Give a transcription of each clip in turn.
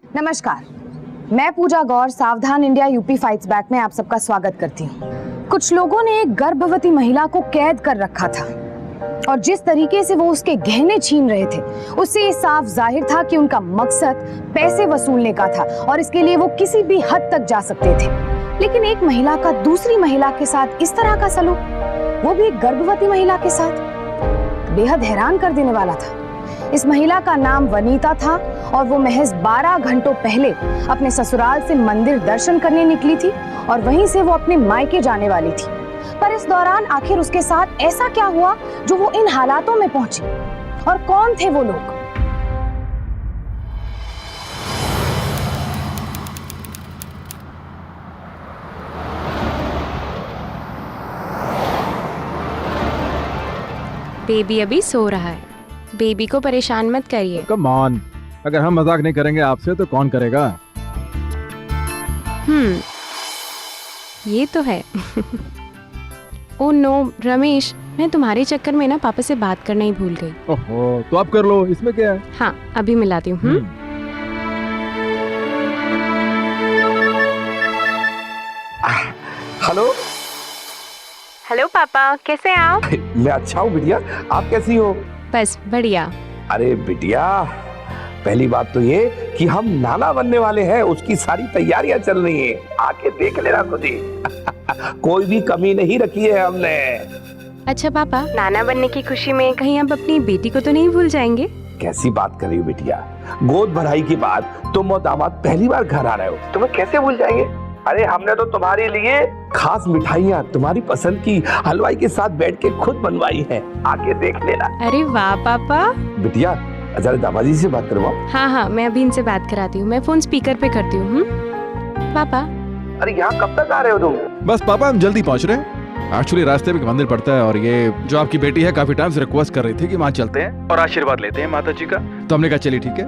नमस्कार, मैं पूजा गौर सावधान इंडिया यूपी फाइट्स बैक में आप सबका स्वागत करती हूँ। कुछ लोगों ने एक गर्भवती महिला को कैद कर रखा था और जिस तरीके से वो उसके गहने छीन रहे थे, उससे ये साफ जाहिर था कि उनका मकसद पैसे वसूलने का था और इसके लिए वो किसी भी हद तक जा सकते थे। लेकिन एक महिला का दूसरी महिला के साथ इस तरह का सलूक, वो भी एक गर्भवती महिला के साथ, बेहद हैरान कर देने वाला था। इस महिला का नाम वनीता था और वो महज 12 घंटों पहले अपने ससुराल से मंदिर दर्शन करने निकली थी और वहीं से वो अपने मायके जाने वाली थी। पर इस दौरान आखिर उसके साथ ऐसा क्या हुआ जो वो इन हालातों में पहुंची, और कौन थे वो लोग? बेबी अभी सो रहा है, बेबी को परेशान मत करिए। कम ऑन, अगर हम मजाक नहीं करेंगे आपसे तो कौन करेगा? ये तो है। ओह नो रमेश, मैं तुम्हारे चक्कर में ना पापा से बात करना ही भूल गई। ओहो, तो आप कर लो, इसमें क्या है? हाँ, अभी मिलाती हूँ। हेलो हेलो पापा, कैसे हैं आप? मैं अच्छा हूँ बिटिया, आप कैसी हो? बस बढ़िया। अरे बिटिया, पहली बात तो ये कि हम नाना बनने वाले हैं, उसकी सारी तैयारियां चल रही हैं। आके देख लेना खुद ही। कोई भी कमी नहीं रखी है हमने। अच्छा पापा, नाना बनने की खुशी में कहीं आप अपनी बेटी को तो नहीं भूल जाएंगे? कैसी बात कर रही हो बिटिया? गोद भराई के बाद तुम और दामाद पहली बार घर आ रहे हो, तुम्हें कैसे भूल जाएंगे? अरे हमने तो तुम्हारे लिए खास मिठाइयाँ तुम्हारी पसंद की हलवाई के साथ बैठ के खुद बनवाई है, आके देख लेना। अरे वाह पापा। बिटिया जरा दामाजी से बात करवाओ। हाँ हाँ, मैं अभी इनसे बात कराती हूँ, मैं फोन स्पीकर पे करती हूँ। पापा। अरे यहाँ कब तक आ रहे हो तुम? बस पापा, हम जल्दी पहुंच रहे हैं। एक्चुअली रास्ते में एक मंदिर पड़ता है और ये जो आपकी बेटी है काफी टाइम से रिक्वेस्ट कर रही थी कि वहाँ चलते हैं और आशीर्वाद लेते हैं माता जी का। तो हमने कहा चलिए ठीक है,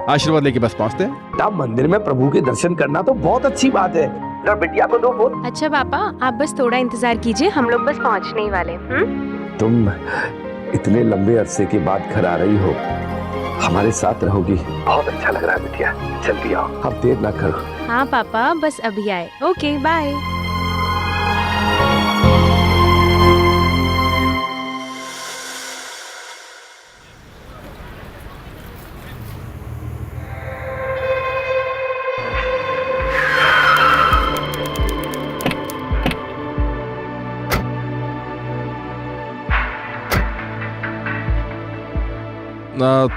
आशीर्वाद लेके बस पहुँचते हैं। मंदिर में प्रभु के दर्शन करना तो बहुत अच्छी बात है। बिटिया को दो फोन। अच्छा पापा, आप बस थोड़ा इंतजार कीजिए, हम लोग बस पहुंचने ही वाले। तुम इतने लंबे अरसे के बाद घर आ रही हो, हमारे साथ रहोगी, बहुत अच्छा लग रहा है बिटिया। जल्दी आओ, अब देर ना करो। हाँ पापा, बस अभी आए। Okay bye.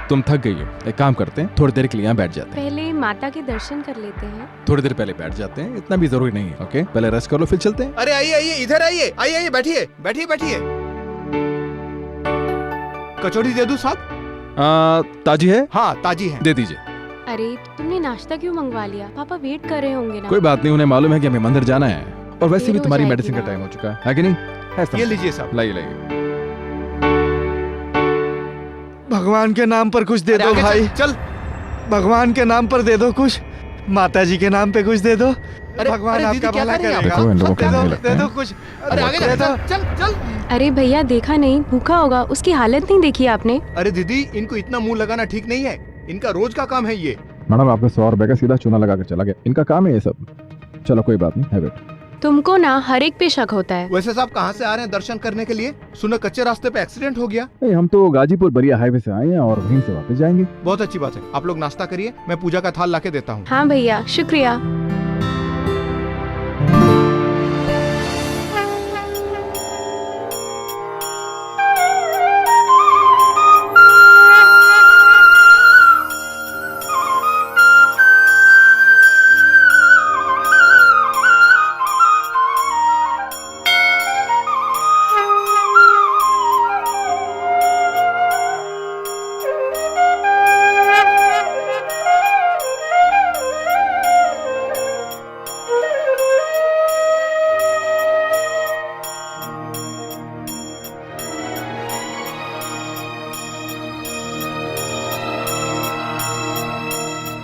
तुम थक गई हो, एक काम करते हैं, थोड़ी देर के लिए यहाँ बैठ जाते हैं। पहले माता के दर्शन कर लेते हैं। थोड़ी देर पहले बैठ जाते हैं, इतना भी जरूरी नहीं है। ओके, पहले रेस्ट कर लो फिर चलते हैं। अरे आइए आइए, इधर आइए, आइए आइए, बैठिए बैठिए बैठिए। कचौड़ी दे दूं साहब? ताजी है? हाँ ताजी है। दे दीजिए। अरे तुमने नाश्ता क्यों मंगवा लिया? पापा वेट कर रहे होंगे ना। कोई बात नहीं, उन्हें मालूम है कि हमें मंदिर जाना है और वैसे देर भी हो तुम्हारी जाएगी मेडिसिन का ना। टाइम हो चुका है कि नहीं? है ये लीजिए साहब। लाइए लाइए। भगवान के नाम पर कुछ दे अरे दो आगे भाई, चल। भगवान के नाम पर दे दो कुछ, माता जी के नाम पे कुछ दे दो। भगवान अरे दीदी, आपका क्या भला कर रही हैं आप? करेगा। देखो, इन लोगों को दे नहीं दो, लगता दे दो है। कुछ। अरे आगे दे जा, दो। चल चल। अरे भैया देखा नहीं, भूखा होगा, उसकी हालत नहीं देखी आपने? अरे दीदी, इनको इतना मुंह लगाना ठीक नहीं है, इनका रोज का काम है ये। मैडम, आपने 100 रुपए का सीधा चूना लगा कर चला गया, इनका काम है ये सब। चलो कोई बात नहीं, है वेट। तुमको ना हर एक पे शक होता है। वैसे साहब कहाँ से आ रहे हैं दर्शन करने के लिए? सुना कच्चे रास्ते पे एक्सीडेंट हो गया। नहीं, हम तो गाजीपुर बरिया हाईवे से आए हैं और वहीं से वापस जाएंगे। बहुत अच्छी बात है, आप लोग नाश्ता करिए, मैं पूजा का थाल लाके देता हूँ। हाँ भैया, शुक्रिया।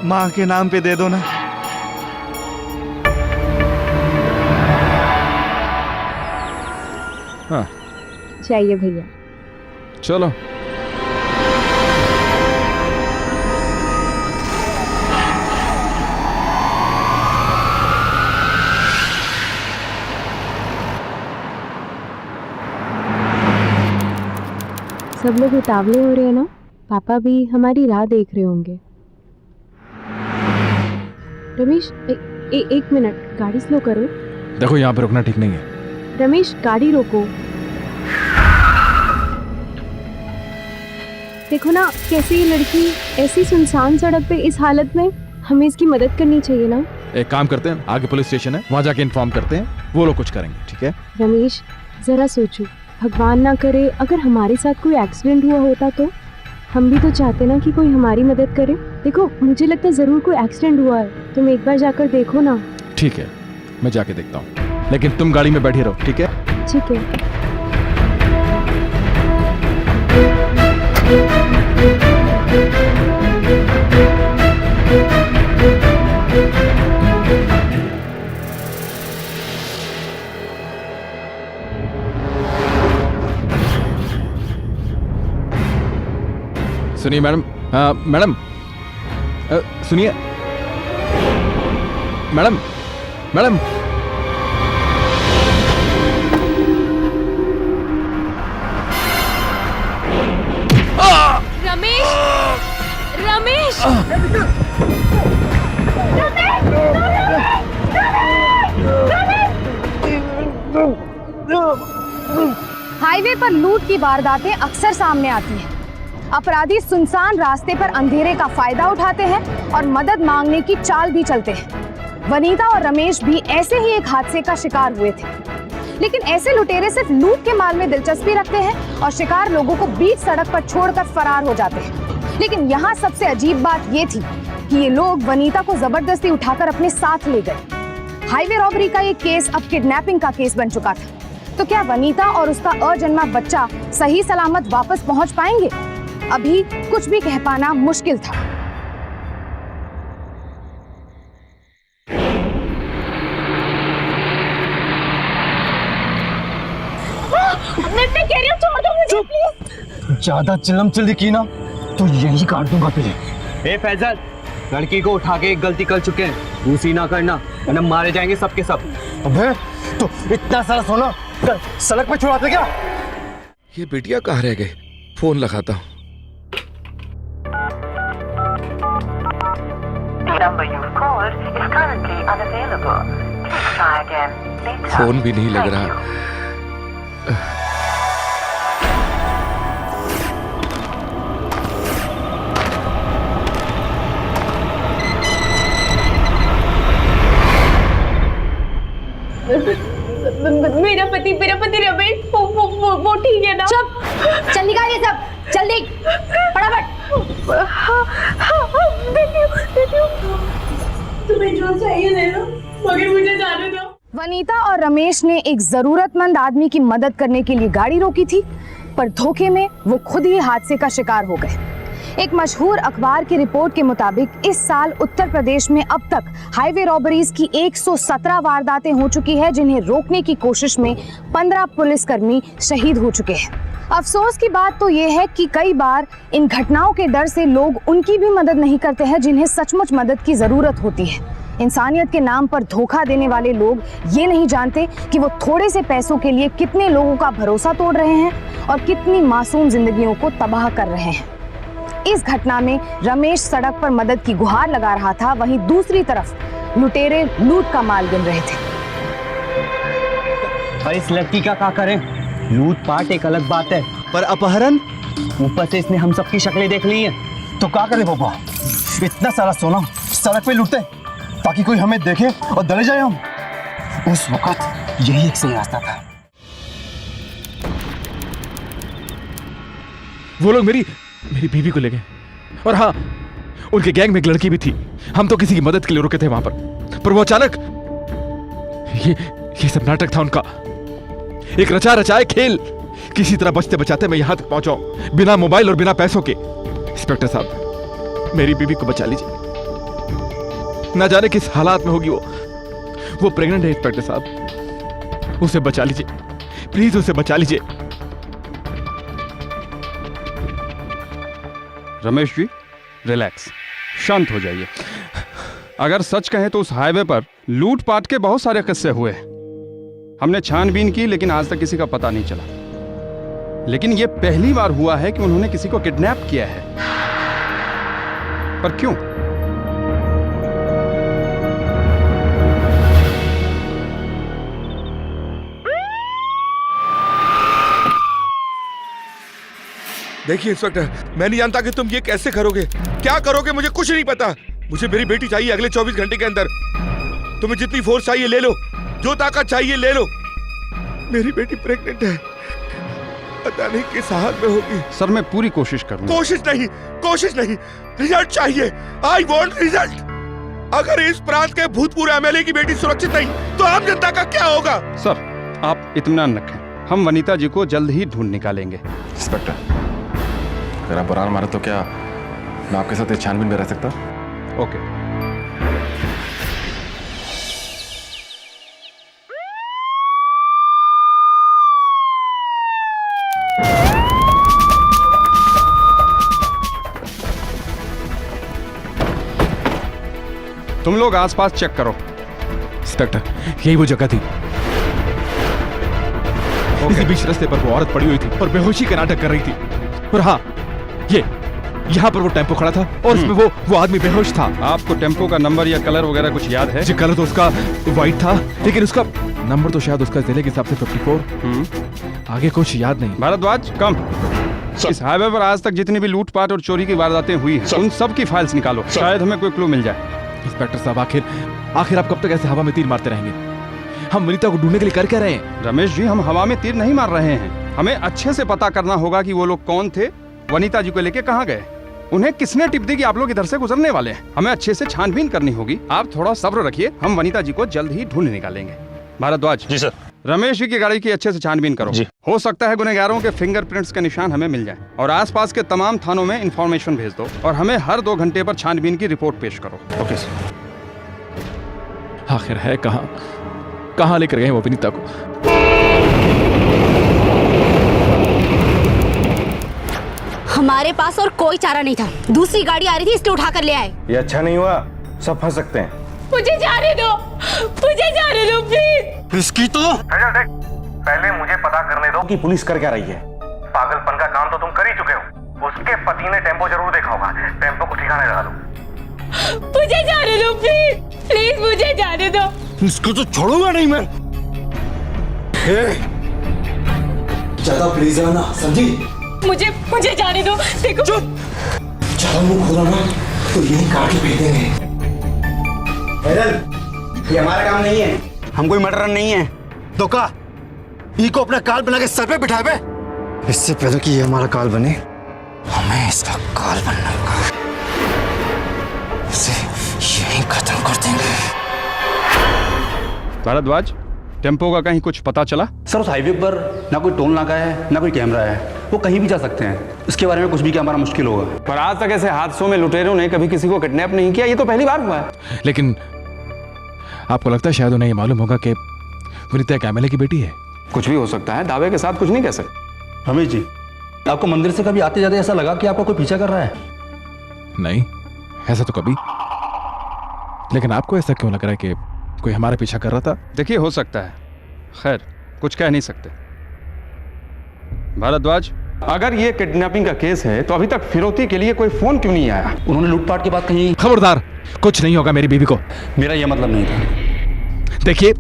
माँ के नाम पे दे दो ना। हाँ चाहिए भैया। चलो। सब लोग उतावले हो रहे हैं ना, पापा भी हमारी राह देख रहे होंगे। रमेश एक मिनट, गाड़ी स्लो करो। देखो यहाँ पे रुकना ठीक नहीं है। रमेश गाड़ी रोको। देखो ना कैसी ये लड़की ऐसी सुनसान सड़क पे इस हालत में, हमें इसकी मदद करनी चाहिए ना। एक काम करते हैं, आगे पुलिस स्टेशन है, वहाँ जाके इन्फॉर्म करते हैं, वो लोग कुछ करेंगे, ठीक है? रमेश जरा सोचो, भगवान ना करे अगर हमारे साथ कोई एक्सीडेंट हुआ होता तो। हम भी तो चाहते ना कि कोई हमारी मदद करे। देखो मुझे लगता है जरूर कोई एक्सीडेंट हुआ है, तुम एक बार जाकर देखो ना। ठीक है, मैं जाके देखता हूँ, लेकिन तुम गाड़ी में बैठी रहो, ठीक है? ठीक है। सुनिए मैडम, मैडम सुनिए madam, madam Ramesh, Ramesh, highway पर लूट की वारदातें अक्सर सामने आती हैं। अपराधी सुनसान रास्ते पर अंधेरे का फायदा उठाते हैं और मदद मांगने की चाल भी चलते हैं। वनीता और रमेश भी ऐसे ही एक हादसे का शिकार हुए थे, लेकिन ऐसे लुटेरे सिर्फ लूट के माल में दिलचस्पी रखते हैं और शिकार लोगों को बीच सड़क पर छोड़कर फरार हो जाते हैं। लेकिन यहाँ सबसे अजीब बात ये थी कि ये लोग वनीता को जबरदस्ती उठाकर अपने साथ ले गए। हाईवे रॉबरी का ये केस अब किडनैपिंग का केस बन चुका था। तो क्या वनीता और उसका अजन्मा बच्चा सही सलामत वापस पहुंच पाएंगे? अभी कुछ भी कह पाना मुश्किल था। मैं कह रही हूँ छोड़ दो मुझे प्लीज। ज्यादा चिल्लम चिल्ली की ना तो यही काट दूंगा तुझे। ए फैजल, लड़की को उठा के एक गलती कर चुके हैं, दूसरी ना करना वरना मारे जाएंगे सबके सब। अबे तो इतना सारा सोना सड़क पे छुड़ाते क्या? ये बिटिया कहाँ रह गए? फोन लगाता हूँ। फोन भी नहीं लग रहा। मेरा पति रमेश वो ठीक है ना? चुप, चल निकाल ये सब, जल्दी फटाफट। तुम्हें जो चाहिए ले लो, मगर मुझे जाने दो। वनीता और रमेश ने एक जरूरतमंद आदमी की मदद करने के लिए गाड़ी रोकी थी, पर धोखे में वो खुद ही हादसे का शिकार हो गए। एक मशहूर अखबार की रिपोर्ट के मुताबिक इस साल उत्तर प्रदेश में अब तक हाईवे रॉबरीज की 117 वारदातें हो चुकी है, जिन्हें रोकने की कोशिश में 15 पुलिसकर्मी शहीद हो चुके हैं। अफसोस की बात तो ये है कि कई बार इन घटनाओं के डर से लोग उनकी भी मदद नहीं करते हैं जिन्हें सचमुच मदद की जरूरत होती है। इंसानियत के नाम पर धोखा देने वाले लोग ये नहीं जानते कि वो थोड़े से पैसों के लिए कितने लोगों का भरोसा तोड़ रहे हैं और कितनी मासूम जिंदगियों को तबाह कर रहे हैं। इस घटना में रमेश सड़क पर मदद की गुहार लगा रहा था, वहीं दूसरी तरफ लुटेरे लूट का माल गिन रहे थे। और इस लड़की का क्या करें? लूट पाट एक अलग बात है, पर अपहरण? ऊपर से इसने हम सबकी शक्लें देख ली हैं। तो क्या करे पापा? इतना सारा सोना सड़क पे लूटते ताकि कोई हमें देखे और डर जाए हम। उस वक्त यही एक सही रास्ता था। वो लोग मेरी बीवी को ले गए, और हाँ, उनके गैंग में एक लड़की भी थी। हम तो किसी की मदद के लिए रुके थे वहां पर वो अचानक ये सब नाटक था उनका, एक रचा रचाए खेल। किसी तरह बचते बचाते मैं यहां तक पहुंचा हूं, बिना मोबाइल और बिना पैसों के। इंस्पेक्टर साहब, मेरी बीवी को बचा लीजिए। ना जाने किस हालात में होगी वो प्रेग्नेंट है। इंस्पेक्टर साहब, उसे बचा लीजिए प्लीज, उसे बचा लीजिए। रमेश जी, रिलैक्स, शांत हो जाइए। अगर सच कहें तो उस हाईवे पर लूटपाट के बहुत सारे किस्से हुए हैं। हमने छानबीन की लेकिन आज तक किसी का पता नहीं चला। लेकिन ये पहली बार हुआ है कि उन्होंने किसी को किडनैप किया है। पर क्यों? देखिए इंस्पेक्टर, मैं नहीं जानता कि तुम ये कैसे करोगे, क्या करोगे, मुझे कुछ नहीं पता। मुझे मेरी बेटी चाहिए अगले 24 घंटे के अंदर। तुम्हें जितनी फोर्स चाहिए ले लो, जो ताकत चाहिए ले लो। मेरी बेटी प्रेग्नेंट है, पता नहीं किस हाल में होगी। सर मैं पूरी कोशिश करूंगा। कोशिश नहीं, रिजल्ट चाहिए। I want result. अगर इस प्रांत के भूतपूर्व एमएलए की बेटी सुरक्षित नहीं तो आम जनता का क्या होगा? सर आप इत्मीनान रखें, हम वनीता जी को जल्द ही ढूंढ निकालेंगे। इंस्पेक्टर, अगर आप बुरान मारे तो क्या मैं आपके साथ इस छानबीन में रह सकता? ओके। तुम लोग आसपास चेक करो। इंस्पेक्टर, यही वो जगह थी। इसी बीच रास्ते पर वो औरत पड़ी हुई थी और बेहोशी का नाटक कर रही थी। और हाँ, ये यहाँ पर वो टेम्पो खड़ा था और उसमें वो आदमी बेहोश था। आपको टेम्पो का नंबर या कलर वगैरह कुछ याद है? जी, कलर तो उसका व्हाइट था, लेकिन उसका नंबर तो शायद उसका जिले के हिसाब से 54। आगे कुछ याद नहीं। भारद्वाज कम। इस हाईवे पर आज तक जितनी भी लूटपाट और चोरी की वारदातें हुई हैं, उन सब की फाइल्स निकालो, शायद हमें कोई क्लू मिल जाए। इंस्पेक्टर साहब, आखिर आप कब तक ऐसे हवा में तीर मारते रहेंगे? हम वनीता को ढूंढने के लिए कर क्या रहे हैं? रमेश जी, हम हवा में तीर नहीं मार रहे हैं। हमें अच्छे से पता करना होगा कि वो लोग कौन थे, वनीता जी को लेके कहाँ गए, उन्हें किसने टिप दी कि आप लोग इधर से गुजरने वाले हैं। हमें अच्छे से छानबीन करनी होगी। आप थोड़ा सब्र रखिए, हम वनीता जी को जल्द ही ढूंढ निकालेंगे। भारद्वाज जी सर। रमेश जी की गाड़ी की अच्छे से छानबीन करो। जी। हो सकता है गुनहगारों के फिंगरप्रिंट्स के निशान हमें मिल जाए। और आसपास के तमाम थानों में इंफॉर्मेशन भेज दो और हमें हर 2 घंटे पर छानबीन की रिपोर्ट पेश करो। Okay sir. आखिर है कहाँ लेकर गए वो वनीता को? हमारे पास और कोई चारा नहीं था। दूसरी गाड़ी आ रही थी, इसलिए उठा कर ले आए। ये अच्छा नहीं हुआ, सब फंस सकते हैं। मुझे जाने दो प्लीज। इसकी तो देख, पहले मुझे पता करने दो कि पुलिस कर क्या रही है। पागलपन का काम तो तुम कर ही चुके हो। उसके पति ने टेम्पो जरूर देखा होगा। टेम्पो को ठिकाने लगा दो। मुझे जाने दो प्लीज मुझे जाने दो। इसको तो छोड़ूंगा नहीं मैं। ज्यादा प्लीज है ना, समझी? मुझे जाने दो। देखो चुप। ज्यादा मुंह खोला ना तो यही काट के भेज देंगे। ये हमारा काम नहीं है, हम कोई मर्डरर नहीं है। तो का ई को अपना काल बना के सर पे बिठाए बे। इससे पहले कि ये हमारा काल बने, हमें इसका काल बनना होगा। इसे यहीं खत्म कर देंगे। भारद्वाज, टेम्पो का कहीं कुछ पता चला? सर उस हाईवे पर ना कोई टोल नाका है ना कोई कैमरा है, वो कहीं भी जा सकते हैं। इसके बारे में कुछ भी क्या हमारा मुश्किल होगा। पर आज तक ऐसे हादसों में लुटेरों ने कभी किसी को किडनैप नहीं किया, ये तो पहली बार हुआ है। लेकिन आपको लगता है शायद उन्हें ये मालूम होगा कि वनीता एक एमएलए की बेटी है? कुछ भी हो सकता है, दावे के साथ कुछ नहीं कह सकते। रमेश जी, आपको मंदिर से कभी आते जाते ऐसा लगा कि आपका कोई पीछा कर रहा है? नहीं, ऐसा तो कभी। लेकिन आपको ऐसा क्यों लग रहा है कि कोई हमारा पीछा कर रहा था? देखिए, हो सकता है, खैर कुछ कह नहीं सकते। भारद्वाज, अगर ये किडनैपिंग का केस है तो अभी तक फिरौती के लिए कोई फोन क्यों नहीं आया? उन्होंने लूटपाट के बाद कहीं? खबरदार, कुछ नहीं होगा मेरी बीवी को। मेरा यह मतलब नहीं था। देखिए,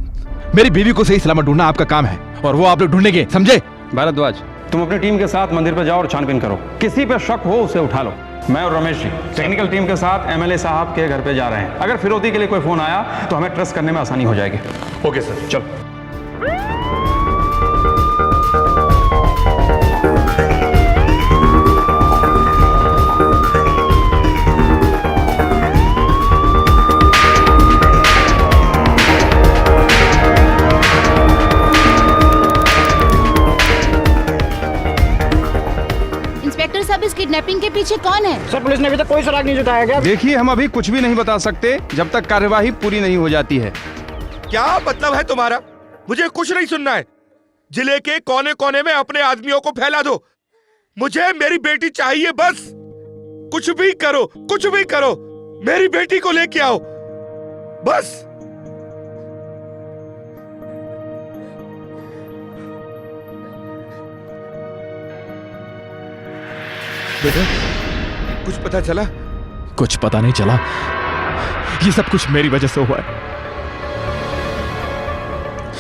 मेरी बीवी को सही सलामत ढूंढना आपका काम है और वो आप लोग ढूंढेंगे, समझे? भारद्वाज, तुम अपनी टीम के साथ मंदिर पर जाओ और छानबीन करो। किसी पे शक हो उसे उठा लो। मैं और रमेश जी टेक्निकल टीम के साथ एमएलए साहब के घर पे जा रहे हैं। अगर फिरौती के लिए कोई फोन आया तो हमें ट्रेस करने में आसानी हो जाएगी। ओके सर, चल। इंस्पेक्टर साहब, इस किडनैपिंग के पीछे कौन है? सर पुलिस ने अभी तक कोई सुराग नहीं जुटाया क्या? देखिए, हम अभी कुछ भी नहीं बता सकते जब तक कार्यवाही पूरी नहीं हो जाती है। क्या मतलब है तुम्हारा? मुझे कुछ नहीं सुनना है। जिले के कोने कोने में अपने आदमियों को फैला दो। मुझे मेरी बेटी चाहिए, बस। कुछ भी करो, मेरी बेटी को लेके आओ, बस। बेटा कुछ पता चला? कुछ पता नहीं चला। ये सब कुछ मेरी वजह से हुआ है।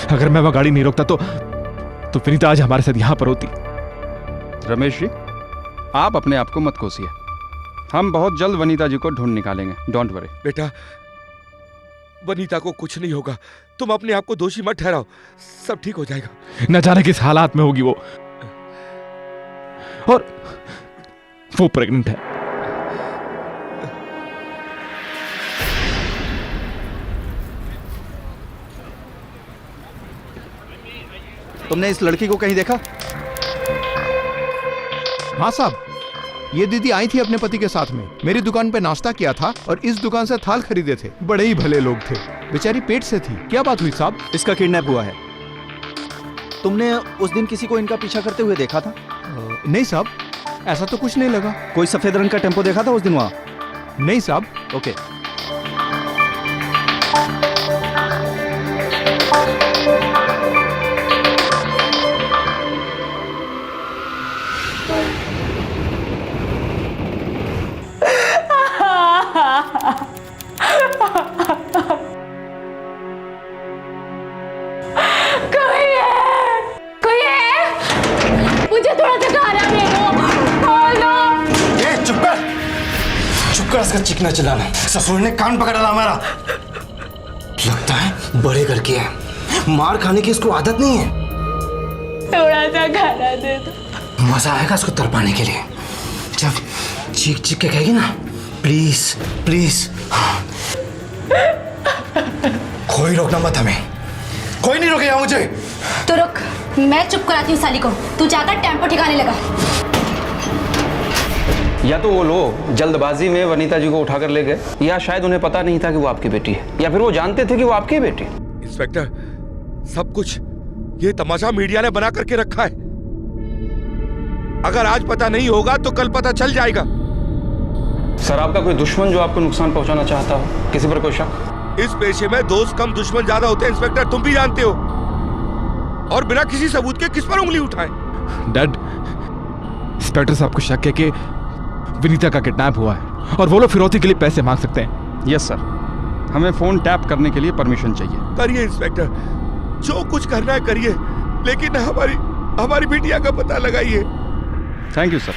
अगर मैं वह गाड़ी नहीं रोकता तो विनीता आज हमारे साथ यहां पर होती। रमेश जी, आप अपने आप को मत कोसिए। हम बहुत जल्द वनीता जी को ढूंढ निकालेंगे, डोंट वरी। बेटा वनीता को कुछ नहीं होगा, तुम अपने आप को दोषी मत ठहराओ, सब ठीक हो जाएगा। न जाने किस हालात में होगी वो, और वो प्रेग्नेंट है। तुमने इस लड़की को कहीं देखा? हाँ साहब, ये दीदी आई थी अपने पति के साथ में, मेरी दुकान पे नाश्ता किया था और इस दुकान से थाल खरीदे थे। बड़े ही भले लोग थे, बेचारी पेट से थी। क्या बात हुई साहब? इसका किडनैप हुआ है। तुमने उस दिन किसी को इनका पीछा करते हुए देखा था? नहीं साहब, ऐसा तो कुछ नहीं लगा। कोई सफेद रंग का टेम्पो देखा था उस दिन वहाँ? नहीं साहब। ओके। मुझे थोड़ा सा खाना दे दो। ए, चुप कर, चुप कर। इसका चिकना चलाना, ससुर ने कान पकड़ डाला हमारा। लगता है बड़े घर की है, मार खाने की इसको आदत नहीं है। थोड़ा सा खाना दे दो। मजा आएगा इसको तरपाने के लिए, जब चीख चीख के कहेगी ना प्लीज प्लीज। कोई रोकना मत हमें, कोई नहीं रोकेगा मुझे। तो रुक, मैं चुप कराती हूँ साली को। तू जाकर टेम्पो ठिकाने लगा। या तो वो लोग जल्दबाजी में वनीता जी को उठाकर ले गए, या शायद उन्हें पता नहीं था कि वो आपकी बेटी है, या फिर वो जानते थे कि वो आपकी बेटी। इंस्पेक्टर, सब कुछ ये तमाशा मीडिया ने बना करके रखा है। अगर आज पता नहीं होगा तो कल पता चल जाएगा। सर, आपका कोई दुश्मन जो आपको नुकसान पहुंचाना चाहता हो? किसी पर कोई शक? इस पेशे में दोस्त कम दुश्मन ज्यादा होते हैं इंस्पेक्टर, तुम भी जानते हो। और बिना किसी सबूत के किस पर उंगली उठाएं? डैड, इंस्पेक्टर साहब को शक है कि विनीता का किडनैप हुआ है और वो लोग फिरौती के लिए पैसे मांग सकते हैं। यस सर, हमें फोन टैप करने के लिए परमिशन चाहिए। करिए इंस्पेक्टर, जो कुछ करना है करिए, लेकिन हमारी बिटिया का पता लगाइए। Thank you sir.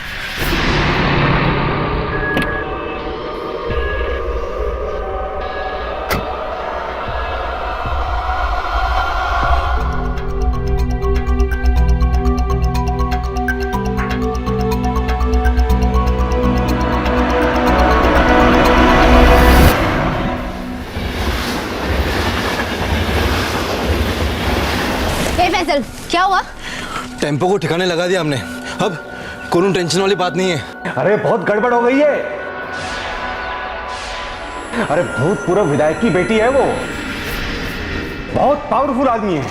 क्या हुआ? टेम्पो को ठिकाने लगा दिया हमने, अब कोई टेंशन वाली बात नहीं है। अरे बहुत गड़बड़ हो गई है। अरे भूतपूर्व विधायक की बेटी है वो, बहुत पावरफुल आदमी है।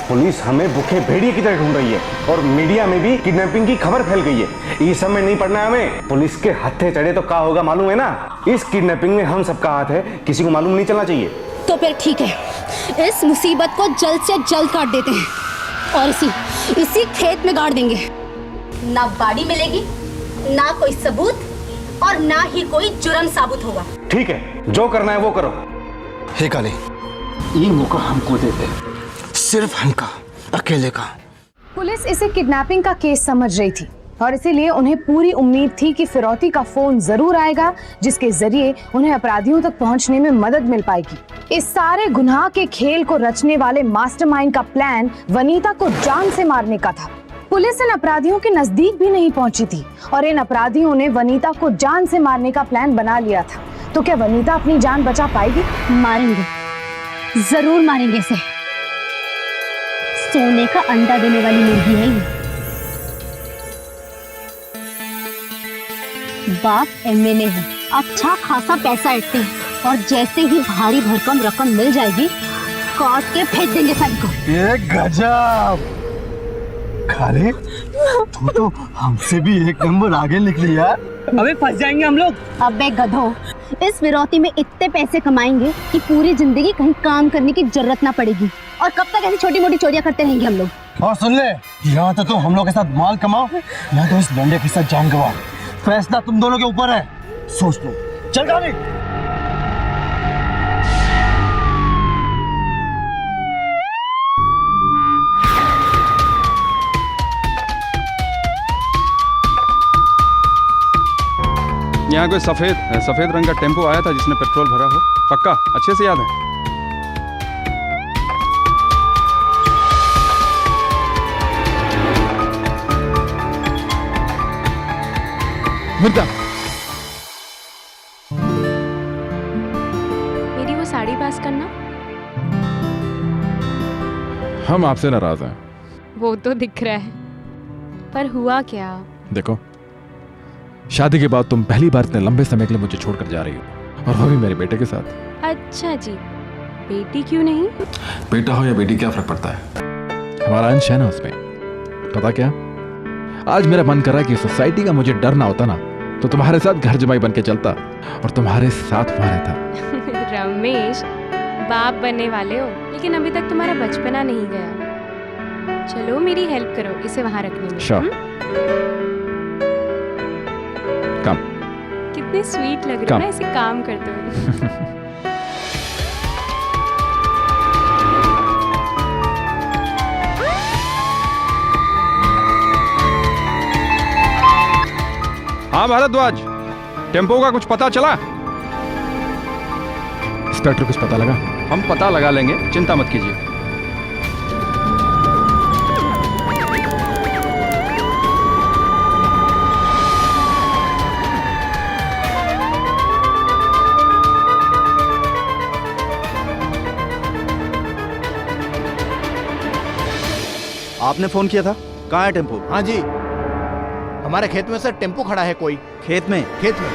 पुलिस हमें भूखे भेड़िए की तरह ढूंढ रही है और मीडिया में भी किडनैपिंग की खबर फैल गई है। ये सब में नहीं पड़ना है हमें। पुलिस के हत्थे चढ़े तो क्या होगा मालूम है ना? इस किडनैपिंग में हम सबका हाथ है, किसी को मालूम नहीं चलना चाहिए। तो फिर ठीक है, इस मुसीबत को जल्द से जल्द काट देते हैं और इसी खेत में गाड़ देंगे। ना गाड़ी मिलेगी, ना कोई सबूत, और ना ही कोई जुर्म साबित होगा। ठीक है, जो करना है वो करो। हे काले, ये मौका हमको देते, सिर्फ हमका, अकेले का। पुलिस इसे किडनैपिंग का केस समझ रही थी और इसीलिए उन्हें पूरी उम्मीद थी कि फिरौती का फोन जरूर आएगा, जिसके जरिए उन्हें अपराधियों तक पहुंचने में मदद मिल पाएगी। इस सारे गुनाह के खेल को रचने वाले मास्टरमाइंड का प्लान वनीता को जान से मारने का था। पुलिस इन अपराधियों के नजदीक भी नहीं पहुंची थी और इन अपराधियों ने वनीता को जान से मारने का प्लान बना लिया था। तो क्या वनीता अपनी जान बचा पाएगी? मारेंगे, जरूर मारेंगे इसे। सोने का अंडा देने वाली मुर्गी है ये। बाप एमएलए है, अच्छा खासा पैसा ऐंठते हैं और जैसे ही भारी भरकम रकम मिल जाएगी काट के फेंक देंगे सभी को। ये गजब! काले, तू तो हमसे भी एक नंबर आगे निकली यार। अबे फंस जाएंगे हम लोग। अबे गधो, इस फिरौती में इतने पैसे कमाएंगे कि पूरी जिंदगी कहीं काम करने की जरूरत ना पड़ेगी। और कब तक ऐसी छोटी मोटी चोरियां करते रहेंगे हम लोग। और सुन ले, यहाँ तो तुम हम लोग के साथ माल कमाओ, यहाँ तो इस लंडे के साथ जान गवाओ। फैसला तुम दोनों के ऊपर है, सोच लो। चल गाड़ी। यहाँ कोई सफेद रंग का टेम्पो आया था जिसने पेट्रोल भरा हो? पक्का? अच्छे से याद है? वनिता, मेरी वो साड़ी पास करना। हम आपसे नाराज हैं। वो तो दिख रहा है, पर हुआ क्या? देखो, शादी के बाद तुम पहली बार इतने लंबे समय के लिए मुझे छोड़कर जा रही हो, और वो भी मेरे बेटे के साथ। अच्छा जी, बेटी क्यों नहीं? बेटा हो या बेटी क्या फर्क पड़ता है? हमारा अंश है ना उसमें। पता क्या, आज मेरा मन कर रहा है कि सोसाइटी का मुझे डर ना होता ना, तो तुम्हारे साथ घर जमाई बन के चलता और तुम्हारे साथ वहां रहता। रमेश, बाप बनने वाले हो, लेकिन अभी तक तुम्हारा बचपना नहीं गया। चलो मेरी हेल्प करो इसे वहां रखने में। Sure. कम। कितने स्वीट लग रहे हो ना ऐसे काम करते हुए। हाँ भारद्वाज, टेम्पो का कुछ पता चला? इंस्पेक्टर, कुछ पता लगा? हम पता लगा लेंगे, चिंता मत कीजिए। आपने फोन किया था? कहाँ है टेम्पो? हाँ जी, हमारे खेत में सर टेम्पो खड़ा है। कोई खेत में? खेत में।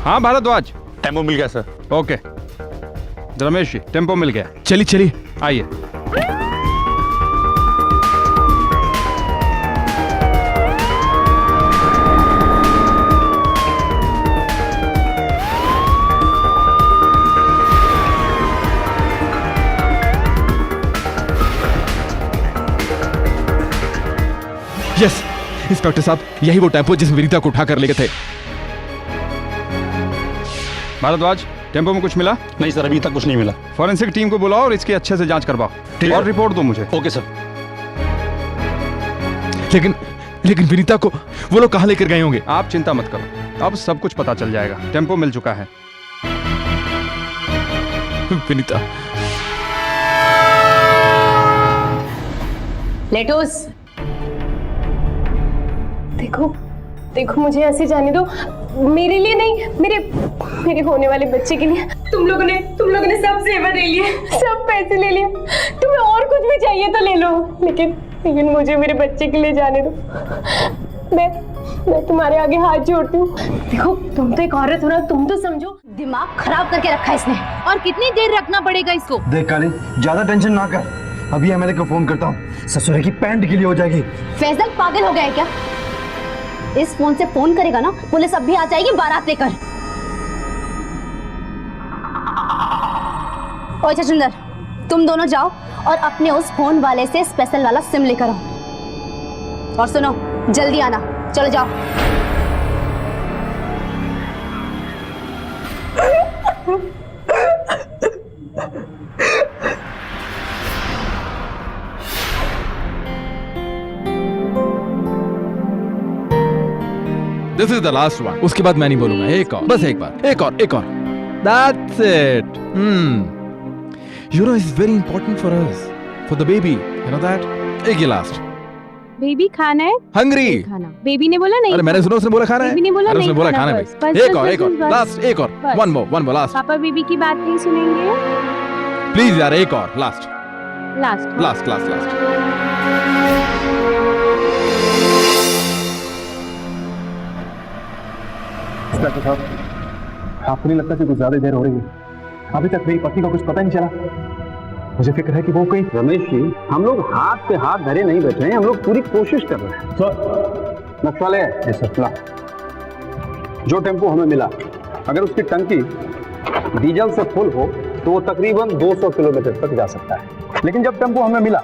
हाँ भारद्वाज, टेम्पो मिल गया sir. Okay Ramesh ji, tempo मिल गया। चलिए आइए। यस इंस्पेक्टर साहब, यही वो टेम्पो जिसमें विनीता को उठाकर ले गए थे। भारद्वाज, टेम्पो में कुछ मिला? नहीं सर, अभी तक कुछ नहीं मिला। फॉरेंसिक टीम को बुलाओ और इसकी अच्छे से जांच करवाओ और रिपोर्ट दो मुझे। Okay sir. लेकिन विनीता को वो लोग कहाँ लेकर गए होंगे? आप चिंता मत करो, अब सब कुछ पता चल जाएगा। टेम्पो मिल चुका है। विनीता। लेटोस, देखो मुझे ऐसे जाने दो। मेरे लिए नहीं, मेरे होने वाले बच्चे के लिए। तुम लोगों ने सब जेवर ले लिए, सब पैसे ले लिए। तुम्हें और कुछ भी चाहिए तो ले लो, लेकिन मुझे मेरे बच्चे के लिए जाने दो। मैं तुम्हारे आगे हाथ जोड़ती हूँ। देखो, तुम तो एक औरत हो ना, तुम तो समझो। दिमाग खराब करके रखा है इसने। और कितनी देर रखना पड़ेगा इसको? देख काली, ज्यादा टेंशन ना कर, अभी एमएलए को फोन करता हूँ। ससुरे की पैंट गीली हो जाएगी। फैजल पागल हो गया है क्या? इस फोन से फोन करेगा ना, पुलिस अब भी आ जाएगी बारात लेकर। ओए छछुंदर, तुम दोनों जाओ और अपने उस फोन वाले से स्पेशल वाला सिम लेकर आओ। और सुनो, जल्दी आना। चलो जाओ। This is the last one. उसके बाद मैं नहीं बोलूंगा। एक और, बस एक बार, एक और। That's it. You know, it's very important for us, for the baby. You know that? एक ये लास्ट। बेबी खाना है? Hungry. खाना। बेबी ने बोला नहीं। अरे मैंने सुना उसने बोला खाना है। बेबी ने बोला अरे नहीं। उसने बोला खाना है बस, भाई। बस, एक और, लास्ट, एक और। One more, last. पापा बेबी की बात नहीं सुनेंगे? Please यार, एक और, लास्ट। लास्ट। इंस्पेक्टर साहब, आपको नहीं लगता कि कुछ ज्यादा देर हो रही है? अभी तक मेरी पत्नी को कुछ पता नहीं चला। मुझे फिक्र है कि वो कहीं। रमेश जी, हम लोग हाथ पे हाथ धरे नहीं बैठे हैं, हम लोग पूरी कोशिश कर रहे हैं। सर, नक्सवाले ला। जो टेम्पो हमें मिला, अगर उसकी टंकी डीजल से फुल हो तो वो तकरीबन 200 किलोमीटर तक जा सकता है। लेकिन जब टेम्पो हमें मिला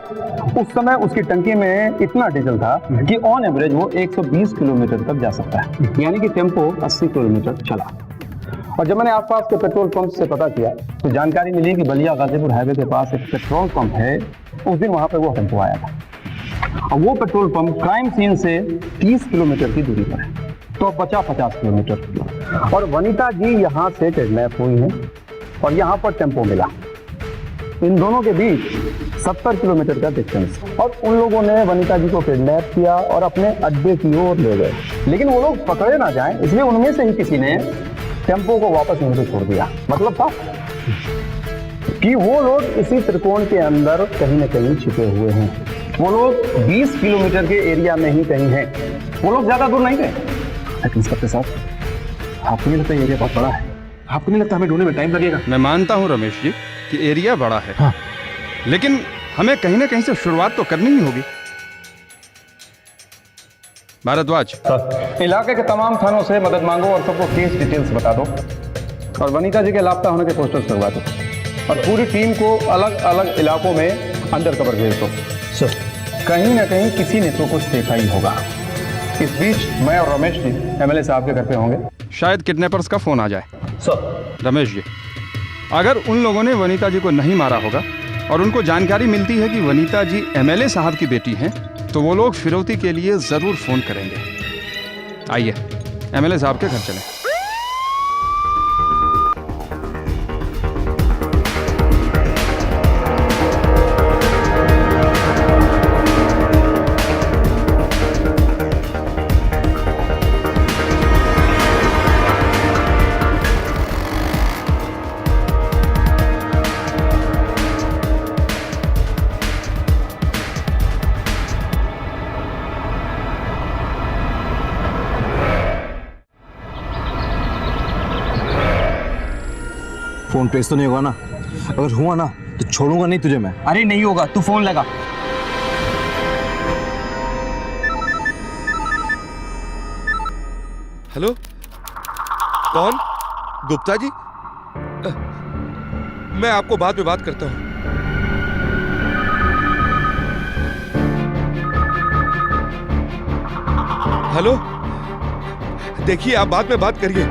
उस समय उसकी टंकी में इतना डीजल था कि ऑन एवरेज वो 120 किलोमीटर तक जा सकता है, यानी कि टेम्पो 80 किलोमीटर चला। और जब मैंने आसपास के पेट्रोल पंप से पता किया तो जानकारी मिली कि बलिया गाजीपुर हाईवे के पास एक पेट्रोल पंप है। उस दिन वहां पे वो टेम्पो आया था और वो पेट्रोल पंप क्राइम सीन से 30 किलोमीटर की दूरी पर है, तो बचा 50 किलोमीटर। और वनीता जी यहाँ से किडनैप हुई हैं और यहाँ पर टेम्पो मिला। इन दोनों के बीच 70 किलोमीटर का डिस्टेंस, और उन लोगों ने वनीता जी को किडनैप किया और अपने अड्डे की ओर ले गए। लेकिन वो लोग पकड़े ना जाएं इसलिए उनमें से ही किसी ने टेम्पो को वापस यहीं पे छोड़ दिया। मतलब था कि वो लोग इसी त्रिकोण के अंदर कहीं ना कहीं छिपे हुए हैं। वो लोग 20 किलोमीटर के एरिया में ही कहीं हैं, वो लोग ज्यादा दूर नहीं गए। इंस्पेक्टर साहब, आपको नहीं लगता ये एरिया बहुत बड़ा है? आपको नहीं लगता हमें ढूंढने में टाइम लगेगा? मैं मानता हूँ रमेश जी कि एरिया बड़ा है, हाँ। लेकिन हमें कहीं ना कहीं से शुरुआत तो करनी ही होगी। भारद्वाज, इलाके के तमाम थानों से मदद मांगो और सबको केस डिटेल्स बता दो और वनीता जी के लापता होने के पोस्टर्स लगवा दो और पूरी टीम को अलग अलग इलाकों में अंडर कवर भेज दो। सर, कहीं ना कहीं किसी ने तो कुछ देखा ही होगा। इस बीच मैं और रमेश जी एमएलए साहब के घर पे होंगे। शायद किडनैपर्स का फोन आ जाए। सर, रमेश जी, अगर उन लोगों ने वनीता जी को नहीं मारा होगा और उनको जानकारी मिलती है कि वनीता जी एमएलए साहब की बेटी हैं, तो वो लोग फिरौती के लिए जरूर फोन करेंगे। आइए एमएलए साहब के घर चलें। फोन ट्रेस तो नहीं होगा ना? अगर हुआ ना तो छोड़ूंगा नहीं तुझे मैं। अरे नहीं होगा, तू फोन लगा। हेलो, कौन? गुप्ता जी? मैं आपको बाद में बात करता हूं। हेलो, देखिए आप बाद में बात करिए।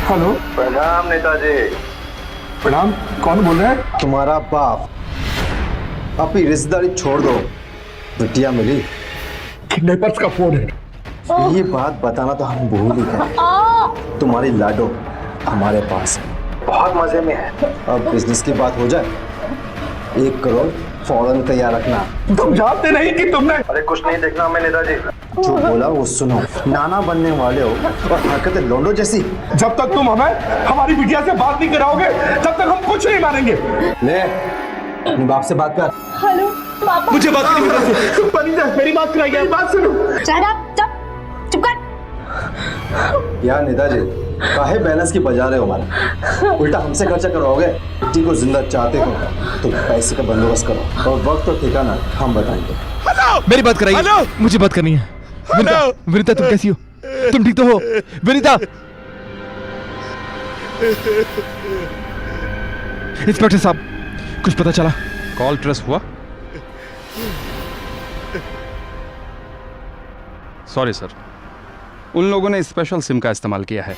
हेलो, प्रणाम नेताजी। प्रणाम, कौन बोल रहा है? तुम्हारा बाप। अपनी रिश्तेदारी छोड़ दो, बिटिया मिली। किडनैपर्स का फोन है। ये बात बताना तो हम भूल ही गए। तुम्हारी लाडो हमारे पास है, बहुत मजे में है। अब बिजनेस की बात हो जाए, 1 करोड़ फौरन तैयार रखना। तुम जानते नहीं कि तुमने। अरे कुछ नहीं देखना हमें नेताजी। जो बोला वो सुनो। नाना बनने वाले हो और हरकतें लोंडो जैसी। जब तक तुम हमें हमारी बिटिया से बात नहीं कराओगे तब तक हम कुछ नहीं मानेंगे। ले अपने बाप से बात कर। हेलो पापा। मुझे बात करनी है। पनीता, मेरी बात कराइए, बात सुनो। चुप कर। यार नेताजी, काहे बैलेंस की बजा रहे हो हमारा? उल्टा हमसे खर्चा करवाओगे। बेटी को जिंदा चाहते हो तो पैसे का बंदोबस्त करो और वक्त और ठिकाना हम बताएंगे। मेरी बात कराइए। मुझे बात करनी है। विनीता, विनीता तुम कैसी हो? तुम ठीक तो हो? विनीता! इंस्पेक्टर साहब, कुछ पता चला? कॉल ट्रेस हुआ? सॉरी सर, उन लोगों ने स्पेशल सिम का इस्तेमाल किया है,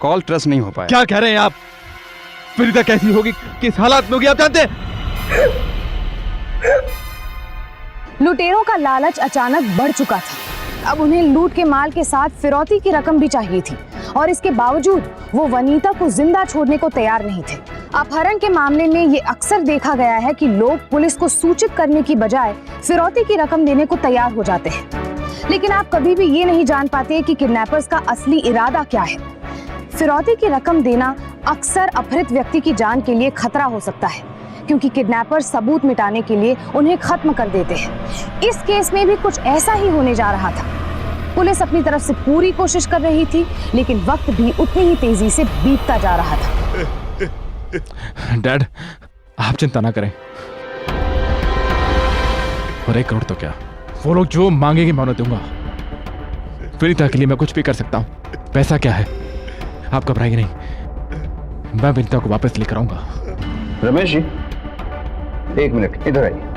कॉल ट्रेस नहीं हो पाया। क्या कह रहे हैं आप? विनीता कैसी होगी, किस हालात में होगी आप जानते हैं? लुटेरों का लालच अचानक बढ़ चुका था। अब उन्हें लूट के माल के साथ फिरौती की रकम भी चाहिए थी और इसके बावजूद वो वनीता को जिंदा छोड़ने को तैयार नहीं थे। अपहरण के मामले में ये अक्सर देखा गया है कि लोग पुलिस को सूचित करने की बजाय फिरौती की रकम देने को तैयार हो जाते हैं, लेकिन आप कभी भी ये नहीं जान पाते कि किडनैपर्स का असली इरादा क्या है। फिरौती की रकम देना अक्सर अपहृत व्यक्ति की जान के लिए खतरा हो सकता है, क्योंकि किडनैपर सबूत मिटाने के लिए उन्हें खत्म कर देते हैं। इस केस में भी कुछ ऐसा ही होने जा रहा था। पुलिस अपनी तरफ से पूरी कोशिश कर रही थी, लेकिन वक्त भी उतनी ही तेजी से बीतता जा रहा था। डैड, आप चिंता ना करें। और 1 करोड़ तो क्या, वो लोग जो मांगेंगे मैं उन्हें दूंगा। विनीता के लिए मैं कुछ भी कर सकता हूं। पैसा क्या है, आप घबराइए नहीं, मैं विनीता को वापस लेकर आऊंगा। रमेश जी, 1 मिनट इधर आइए।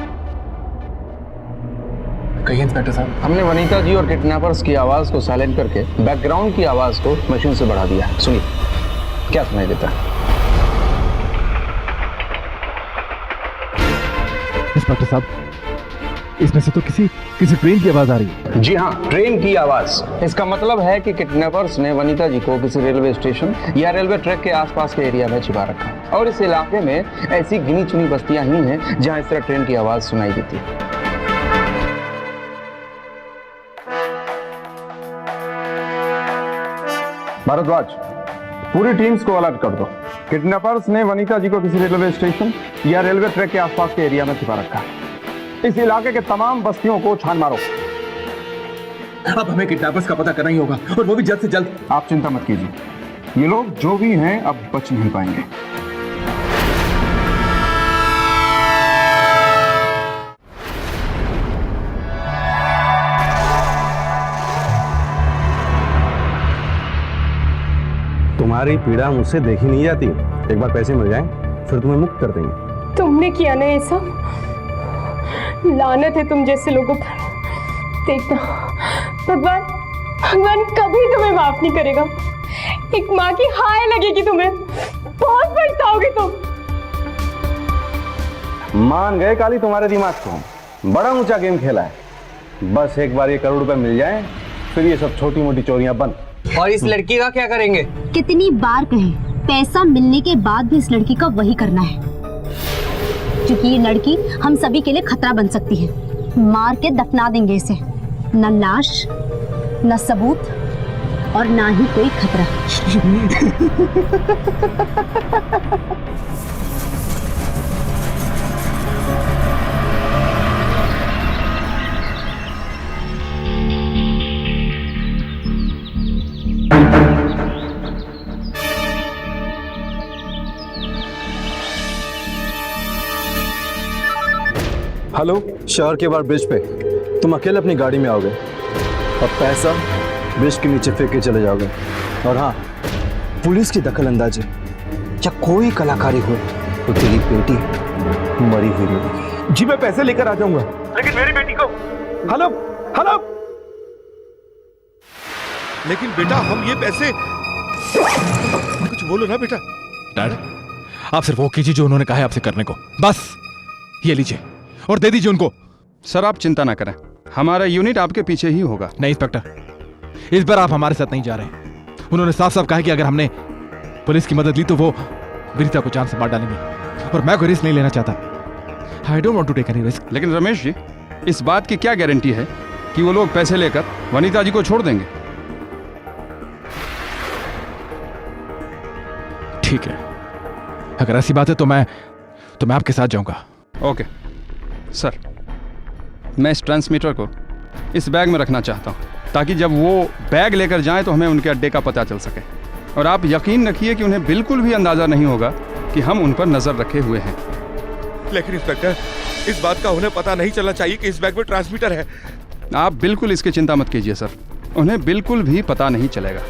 कहिए इंस्पेक्टर साहब। हमने वनीता जी और किडनैपर्स की आवाज को साइलेंट करके बैकग्राउंड की आवाज को मशीन से बढ़ा दिया। सुनिए क्या सुनाई देता है। इंस्पेक्टर साहब, इसमें से तो किसी ट्रेन की आवाज आ रही है। जी हाँ, ट्रेन की आवाज। इसका मतलब है कि किडनैपर्स ने वनीता जी को किसी रेलवे स्टेशन या रेलवे ट्रैक के आसपास के एरिया में छिपा रखा है। और इस इलाके में ऐसी गिनी चुनी बस्तियां ही हैं जहां इस तरह ट्रेन की आवाज सुनाई देती है। भारद्वाज, पूरी टीम्स को अलर्ट कर दो। किडनैपर्स ने वनीता जी को किसी रेलवे स्टेशन या रेलवे ट्रैक के आसपास के एरिया में छिपा रखा है। इस इलाके के तमाम बस्तियों को छान मारो। अब हमें किडनैपर्स का पता करना ही होगा, और वो भी जल्द से जल्द। आप चिंता मत कीजिए, ये लोग जो भी हैं अब बच नहीं पाएंगे। तुम्हारी पीड़ा मुझसे देखी नहीं जाती। एक बार पैसे मिल जाएं, फिर तुम्हें मुक्त कर देंगे। तुमने किया ना ये सब, लानत है तुम जैसे लोगों पर। देखना, भगवान कभी तुम्हें माफ नहीं करेगा। एक माँ की हाय लगेगी तुम्हें, बहुत पछताओगे तुम। मान गए काली तुम्हारे दिमाग को, बड़ा ऊंचा गेम खेला है। बस एक बार ये करोड़ रुपए मिल जाए, फिर ये सब छोटी मोटी चोरियां बंद। और इस लड़की का क्या करेंगे? कितनी बार कहें, पैसा मिलने के बाद भी इस लड़की का वही करना है, क्योंकि ये लड़की हम सभी के लिए खतरा बन सकती है। मार के दफना देंगे इसे, न लाश, न सबूत, और ना ही कोई खतरा। हेलो, शहर के बाहर ब्रिज पे तुम अकेले अपनी गाड़ी में आओगे और पैसा ब्रिज के नीचे फेंक के चले जाओगे। और हाँ, पुलिस की दखल अंदाजी या कोई कलाकारी हो तो तेरी बेटी मरी हुई मिलेगी। जी मैं पैसे लेकर आ जाऊंगा, लेकिन मेरी बेटी को। हेलो हेलो, लेकिन बेटा हम ये पैसे, कुछ बोलो ना बेटा। डैड, आप सिर्फ वो कीजिए जो उन्होंने कहा है आपसे करने को। बस ये लीजिए और दे दीजिए उनको। सर आप चिंता ना करें, हमारा यूनिट आपके पीछे ही होगा। नहीं इंस्पेक्टर, इस बार आप हमारे साथ नहीं जा रहे। उन्होंने साफ साफ कहा कि अगर हमने पुलिस की मदद ली तो वो विनीता को जान से मार डालेंगे, और मैं कोई रिस्क नहीं लेना चाहता। I don't want to take any risk. लेकिन रमेश जी, इस बात की क्या गारंटी है कि वो लोग पैसे लेकर वनीता जी को छोड़ देंगे? ठीक है, अगर ऐसी बात है तो मैं आपके साथ जाऊंगा। ओके सर, मैं इस ट्रांसमीटर को इस बैग में रखना चाहता हूँ, ताकि जब वो बैग लेकर जाएं तो हमें उनके अड्डे का पता चल सके। और आप यकीन रखिए कि उन्हें बिल्कुल भी अंदाज़ा नहीं होगा कि हम उन पर नज़र रखे हुए हैं। लेकिन इंस्पेक्टर, इस बात का उन्हें पता नहीं चलना चाहिए कि इस बैग में ट्रांसमीटर है। आप बिल्कुल इसकी चिंता मत कीजिए सर, उन्हें बिल्कुल भी पता नहीं चलेगा।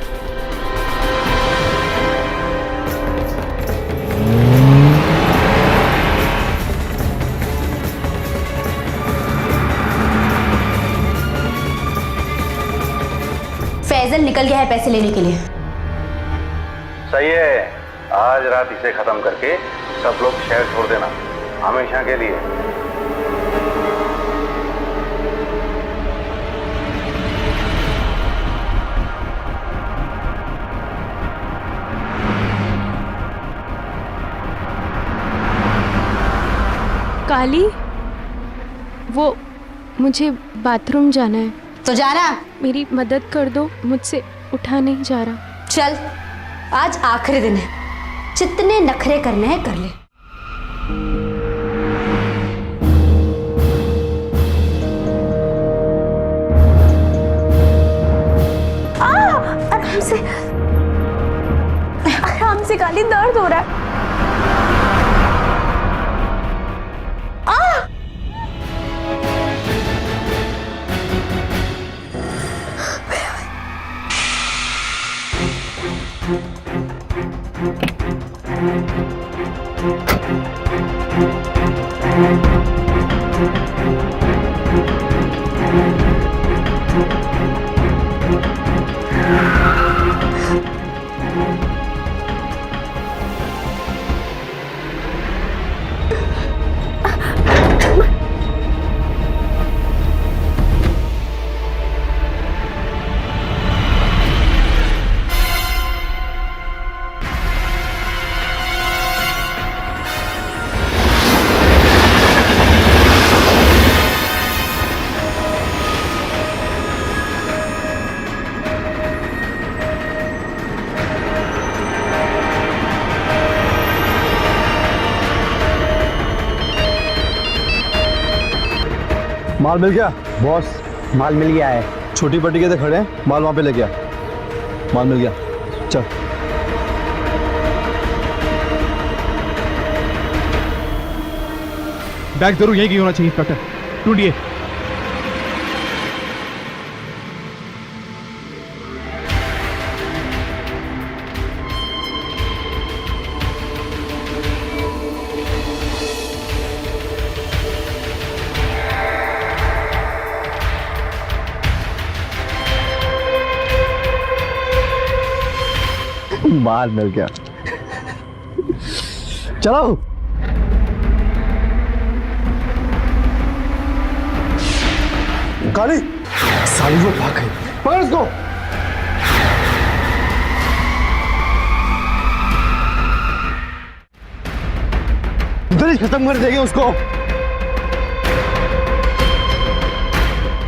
फैजल निकल गया है पैसे लेने के लिए। सही है, आज रात इसे खत्म करके सब लोग शहर छोड़ देना, हमेशा के लिए। काली, वो मुझे बाथरूम जाना है। तो जाना, मेरी मदद कर दो, मुझसे उठा नहीं जा रहा। चल, आज आखिरी दिन है, जितने नखरे करने हैं कर ले। आराम से काली, दर्द हो रहा है। माल मिल गया बॉस, माल मिल गया है। छोटी पट्टी के तो खड़े हैं, माल वहां पे ले गया। माल मिल गया, चल। बैग जरूर यहीं होना चाहिए इंस्पेक्टर, ढूंढिए। माल मिल गया, चलो। काली साली वो भाग गई, पकड़ उसको। उधर ही खत्म कर देंगे उसको,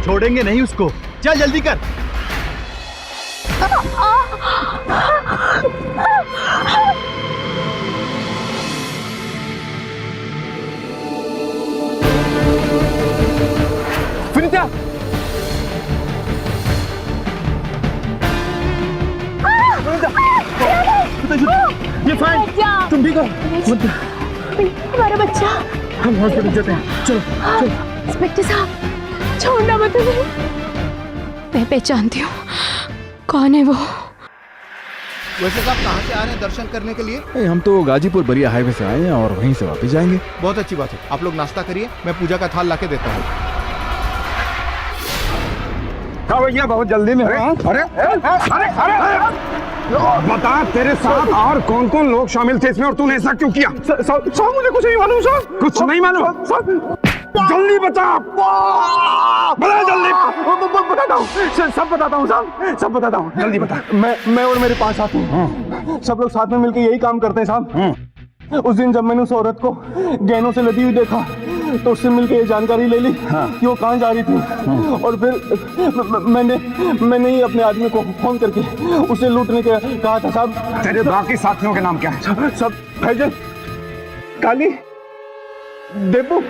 छोड़ेंगे नहीं उसको। चल जल्दी कर। विनीता, ये फाइन, तुम ठीक हो? हमारा बच्चा। हम हॉस्पिटल जाते हैं, चलो चलो। इंस्पेक्टर साहब, छोड़ना मत मुझे। मैं पहचानती हूँ कौन है वो। वैसे साहब कहाँ से आ रहे हैं दर्शन करने के लिए? हम तो गाजीपुर बलिया हाईवे से आए हैं और वहीं से वापस जाएंगे। बहुत अच्छी बात है, आप लोग नाश्ता करिए, मैं पूजा का थाल लाके देता हूँ। भैया बहुत जल्दी में। अरे बता, तेरे साथ और कौन कौन लोग शामिल थे इसमें और तूने ऐसा क्यों किया? साहब मुझे कुछ नहीं मालूम साहब। कुछ नहीं मालूम? जल्दी बता, बता जल्दी। बताता हूँ, सब बताता हूँ साहब, सब बताता हूँ, जल्दी बता। मैं और मेरे 5 साथी सब लोग साथ में मिलकर यही काम करते हैं साहब। उस दिन जब मैंने उस औरत को गहनों से लदी हुई देखा तो उससे मिलकर ये जानकारी ले ली कि वो कहाँ जा रही थी। और फिर मैंने ही अपने आदमी को फोन करके उसे लूटने के कहा था साहब। तेरे बाकी साथियों के नाम क्या है? सब फैजल, काली, देबू।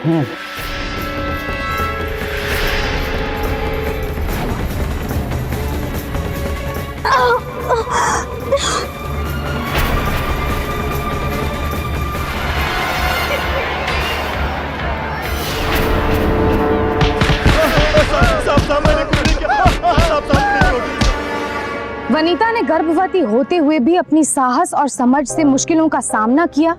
वनीता ने गर्भवती होते हुए भी अपनी साहस और समझ से मुश्किलों का सामना किया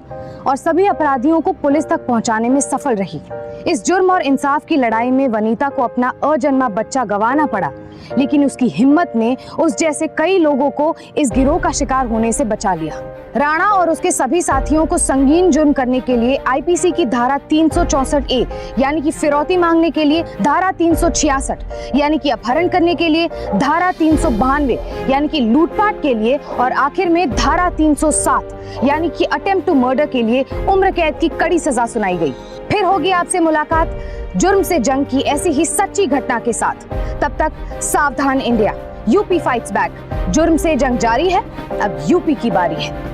और सभी अपराधियों को पुलिस तक पहुंचाने में सफल रही। इस जुर्म और इंसाफ की लड़ाई में वनीता को अपना अजन्मा बच्चा गंवाना पड़ा, लेकिन उसकी हिम्मत ने उस जैसे कई लोगों को इस गिरोह का शिकार होने से बचा लिया। राणा और उसके सभी साथियों को संगीन जुर्म करने के लिए आईपीसी की धारा 364A यानी कि फिरौती मांगने के लिए धारा 366 यानी कि अपहरण करने के लिए धारा 392 यानी कि लूटपाट के लिए और आखिर में धारा 307 यानी कि अटेम्प्ट टू मर्डर के लिए उम्र कैद की कड़ी सजा सुनाई गई। फिर होगी आपसे मुलाकात जुर्म से जंग की ऐसी ही सच्ची घटना के साथ। तब तक सावधान इंडिया, यूपी फाइट्स बैक। जुर्म से जंग जारी है, अब यूपी की बारी है।